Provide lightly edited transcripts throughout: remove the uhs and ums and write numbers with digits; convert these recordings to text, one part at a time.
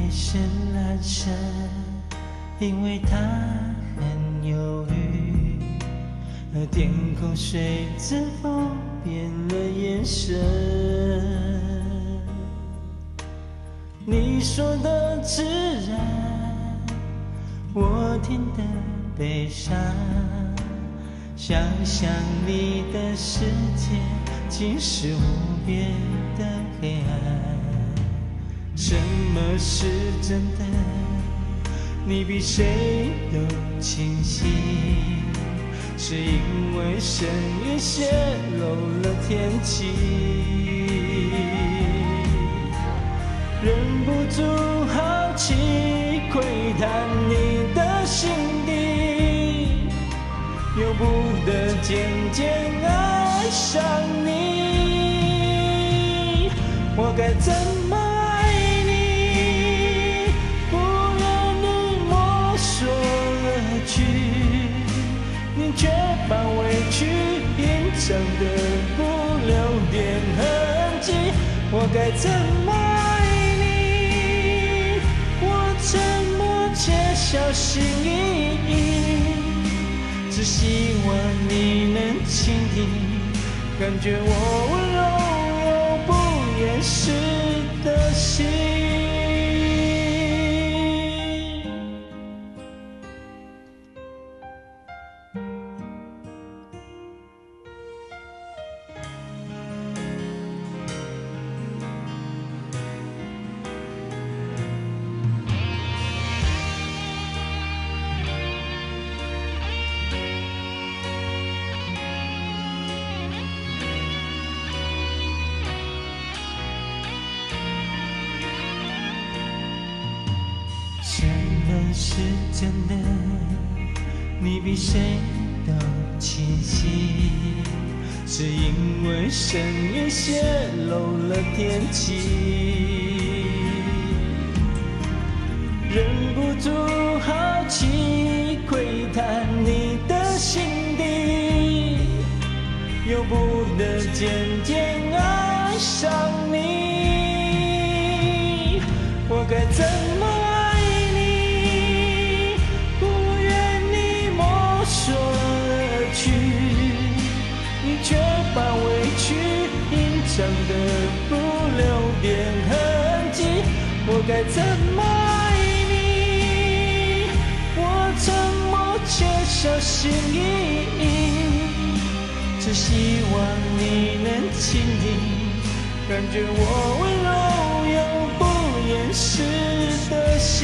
深阑珊，因为它很忧郁，而天空随着风变了颜色。你说的自然，我听得悲伤。想象你的世界竟是无边的黑暗。什么是真的？你比谁都清晰，是因为神也泄露了天机。忍不住好奇窥探你的心底，由不得渐渐爱上你。我该怎么爱你？不愿你摸索而去，你却把委屈隐藏得不留点痕迹。我该怎么爱你？我沉默且小心翼翼，只希望你能倾听，感觉我温柔又不掩饰的心。什么是真的？你比谁都清晰，是因为神也泄露了天机。忍不住好奇窥探你的心底，由不得渐渐爱上你。我该怎么把委屈隐藏得不留点痕迹？我该怎么爱你？我沉默且小心翼翼，只希望你能倾听，感觉我温柔又不掩饰的心。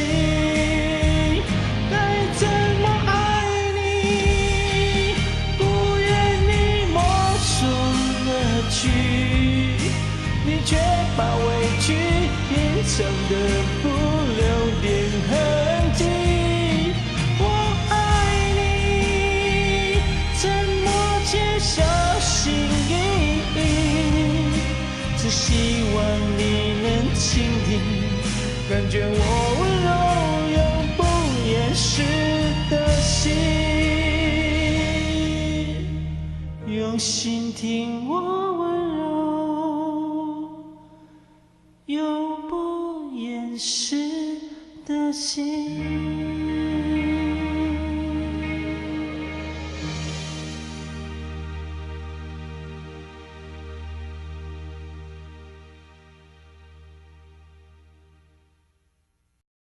该怎么爱你？不愿你摸索而去，你却把委屈隐藏得不留点痕迹。我爱你，沉默且小心翼翼，只希望你能倾听，感觉我温柔又不掩饰的心。用心听我温柔又不掩饰的心。